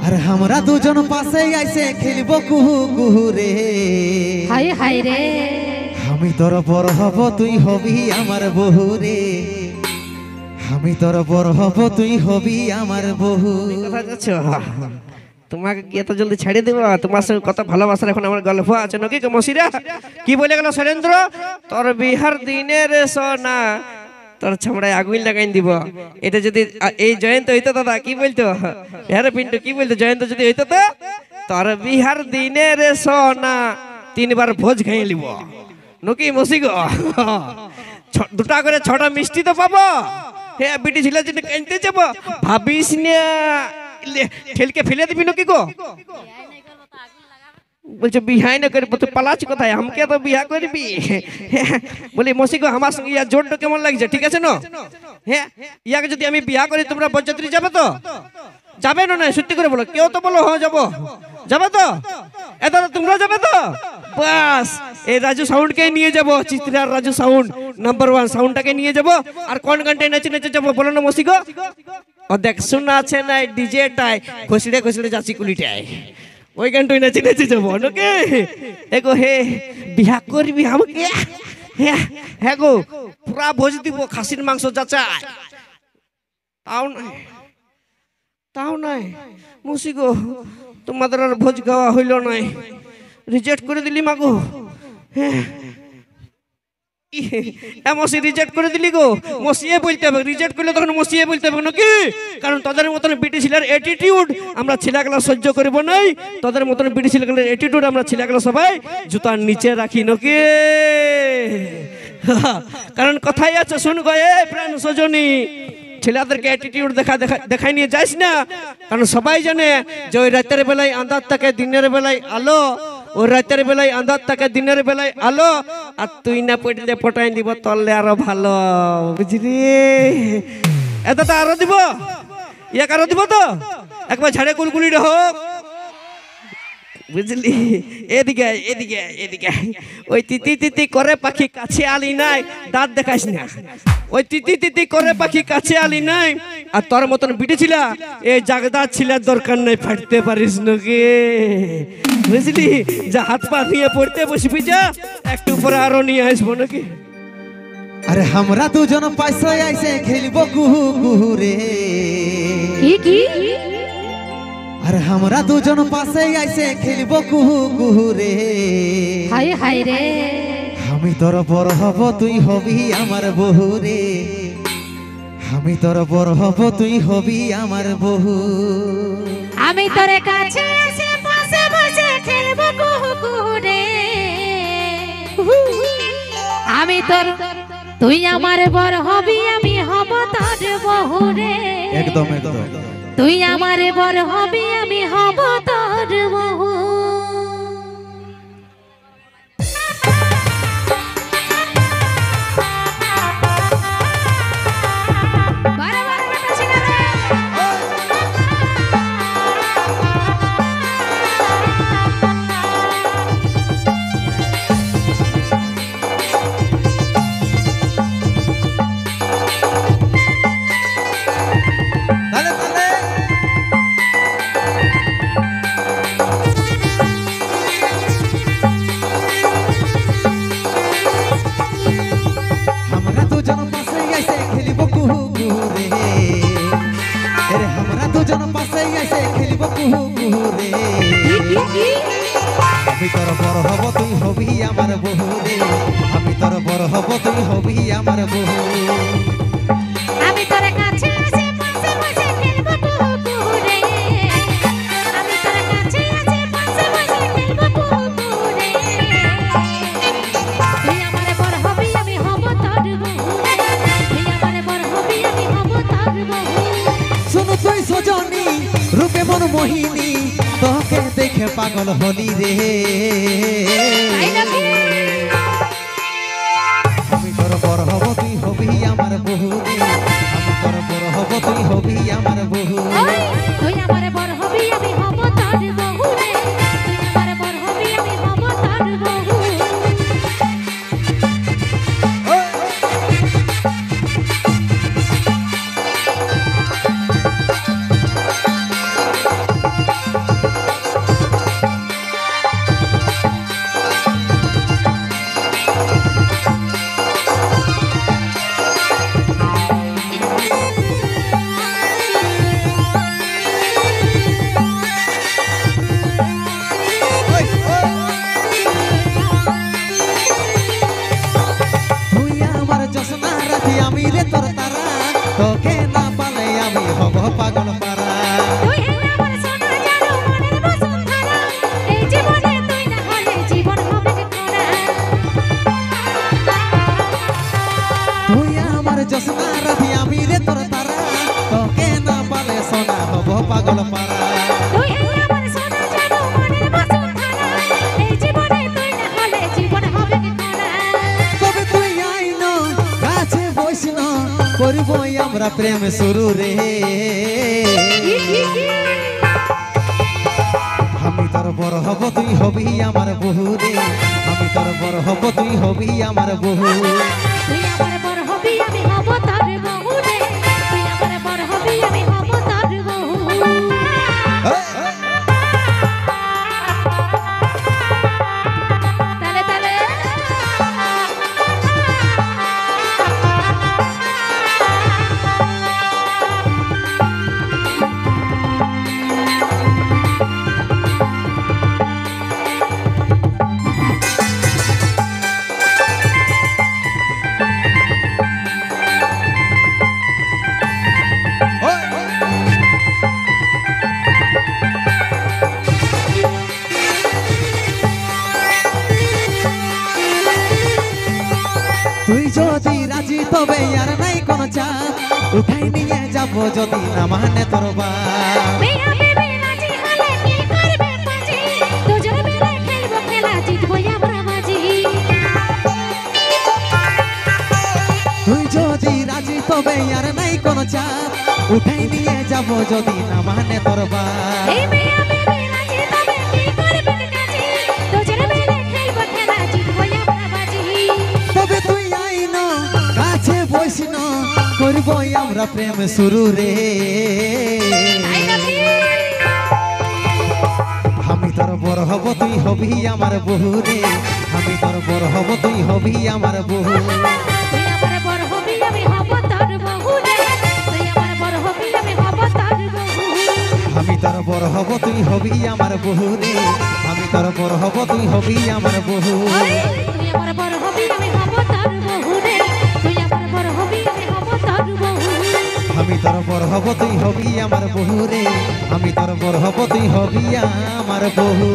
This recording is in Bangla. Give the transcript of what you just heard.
আর আমরা দুজন পাশে আইসে খেলব কুহু কুহু রে। হাই হাই রে আমি তোর বড় হব তুই হবি আমার বহু রে। আমি তোর বড় হব তুই হবি আমার বহু। কথা যাচ্ছ তোমাকে কি এত জলদি ছেড়ে দেবো? তোমার সঙ্গে কত ভালোবাসার এখন আমার গল্প আছে নাকি মসিরা? কি বলে গেল শৈলেন্দ্র? তোর বিহার দিনের সোনা তোর ছামড়ায় আগুন লাগাই দিব। এটা যদি এই জয়ন্ত হইতো দাদা কি বলতো? হ্যাঁ পিন্টু কি বলতো? জয়ন্ত যদি হইতো তো তোর বিহার দিনের সোনা 3 বার ভোজ খাই লিব নকি মসি গো। 2টা করে 6টা মিষ্টি তো পাবো। হ্যাঁ বিটি ছিল যে কিনতে যাবো ভাবিস না ঠেলকে ফেলে দিবি নাকি গো? বলছে বিহাই না করবো তুই পালাচ্ছি কোথায়? আমাকে তো বিহা করবি। বলি মসি গো আমার সঙ্গে ইয়ার জোরটা কেমন লাগছে? ঠিক আছে না? হ্যাঁ ইয়াকে যদি আমি বিহা করি তোমরা বরযাত্রী যাবে তো? যাবে না? সত্যি করে বলো, কেউ তো বলো হ্যাঁ যাবো। যাবে তো? এটা তোমরা যাবে তো? বাস এই রাজু সাউন্ডকে নিয়ে যাবো, চিত্রার রাজু সাউন্ড নাম্বার 1 সাউন্ডটাকে নিয়ে যাবো। আর কোন গানটায় নাচে নাচে যাবো বলো না মসি গো? ও দেখ শোনা আছে না ডিজেটায় ঘষড়ে ঘষড়ে যাচ্ছি কুলিটায়, ওই গানটাই নাচে নাচে যাবো নাকি? এগো হে বিহা করবি আমাকে? হ্যাঁ হ্যাঁ গো পুরা ভোজ দিব, খাসির মাংস যাচা। তাও নাই মুসি গো, তোমাদের আর ভোজ খাওয়া হইল নাই, রিজেক্ট করে দিলি মাগো। হ্যাঁ মসি রিজেক্ট করে দিলি গো। মসিয়ে বলতে হবে, রিজেক্ট করলে তখন মসিয়ে বলতে হবে নাকি? কারণ তোদের মতন বিটি ছেলের অ্যাটিটিউড আমরা ছেলেগুলা সহ্য করব নাই। তোদের মতন বিটি ছেলেগুলোর অ্যাটিটিউড আমরা ছেলেগুলা সবাই জুতার নিচে রাখি নাকি? কারণ কথাই আছে শুন গো এ প্রাণ সজনী, ছেলেদেরকে অ্যাটিটিউড দেখাই নিয়ে যাইস না। কারণ সবাই জানে যে ওই রাতের বেলায় আন্ধার থাকে দিনের বেলায় আলো, ওই রাতের বেলায় আন্ধার থাকে দিনের বেলায় আলো। আর তুই না পড়লে পটাই দিব তললে আরো ভালো, বুঝলি? এত তো আরো দিব, ইয়াক আরো দিব তো একবার ঝাড়ে কুলকুলি হোক, বুঝলি? এদিকে এদিকে এদিকে ওই তিতি তিতি করে পাখি কাছে আলি নাই, দাঁত দেখাইস না। ওই তিতি তিতি করে পাখি কাছে আলি নাই। আর তোর মতন বিটেছিলা এই জাগদার ছিলার দরকার নাই, ফাটতে পারিস নাকি? বুঝলি? যা হাত পা নিয়ে পড়তে বসবি, যা একটু পরে আরো নিয়ে আসবো নাকি? আরে আমরা দুজন পাশে আইসে খেলব কুহু কুহু রে। কি আর আমরা দুজন পাশে আইসে খেলব কুহু কুহু রে। হাই হাই রে আমি তোর বড় হব তুই হবি আমার বহু রে। আমি তোর বড় হব তুই হবি আমার বহু। আমি তোর কাছে এসে পাশে বসে খেলব কুহু কুহু রে। আমি তোর তুই আমার বড় হবি, আমি হব তোর বহু রে। একদম একদম তুই আমার বড় হবি, আমি হব তোর বহু। আমি তোর বড় হব তুই হবি আমার বহু রে। আমি তোর বড় হব তুই হবি আমার বহু। আমি তোর কাছে এসে পাশে বসে খেলব কুহু কুহু রে। আমি তোর কাছে এসে পাশে বসে খেলব কুহু কুহু রে। তুই আমার বড় হবি, আমি হব তোর বহু। তুই আমার বড় হবি, আমি হব তোর বহু। শুনো তুই সজনী রূপে মন মোহিনী, তোকে দেখে পাগল হলি রে। আমি তোর বড় হব তুই হবি আমার বহু রে। আমি তোর বড় হব তুই হবি আমার বহু। তুই আমার বড় হবি, আমি হব তোর বহু রে। তুই আমার বড় হবি, আমি হব তোর বহু। পাগল পাড়া তুই আমার সোনা জাদু মনের বসুন্ধরা এই জীবনে তুই না হলে জীবন হবে কি করা তবে তুই আইন কাছে বসন করব আমরা প্রেম শুরু রে আমি তোর বড় হব তুই হবি আমার বহু রে আমি তোর বড় হব তুই হবি আমার বহু তুই আমার বড় হবি আমি হব তোর বহু রে তুই আমার বড় হবি আমি হব তোর বহু তালে তালে তুই যদি রাজি তবে আর নাই কোন চাপ উঠাই নিয়ে যাব যদি না মানে তোর বাপ মেয়া বেবি রাজি হলে কি করবে পাজি দুজন মিলে খেলবো খেলা জিতবো আমরা বাজি তুই যদি রাজি তবে আর নাই কোন চাপ উঠাই নিয়ে যাব যদি না মানে তোর বাপ এই মেয়া বেবি রাজি তবে কি করবে কাজি দুজন মিলে খেলবো খেলা জিতবো আমরা বাজি তবে তুই আইন কাছে বসন করব আমরা প্রেম শুরু রে তাই নাকি আমি তোর বড় হব তুই হবি আমার বহু রে আমি তোর বড় হব তুই হবি আমার বহু তুই আমার বড় হবি আমি হব তোর বহু রে তুই আমার বড় হবি আমি হব তোর বহু আমি তোর বড় হব তুই হবি আমার বহু রে আমি তোর বড় হব তুই হবি আমার বহু তুই আমার বড় হবি আমি হব তোর বহু রে তুই আমার বড় হবি আমি হব তোর বহু আমি তোর বড় হব তুই হবি আমার বহু রে আমি তোর বড় হব তুই হবি আমার বহু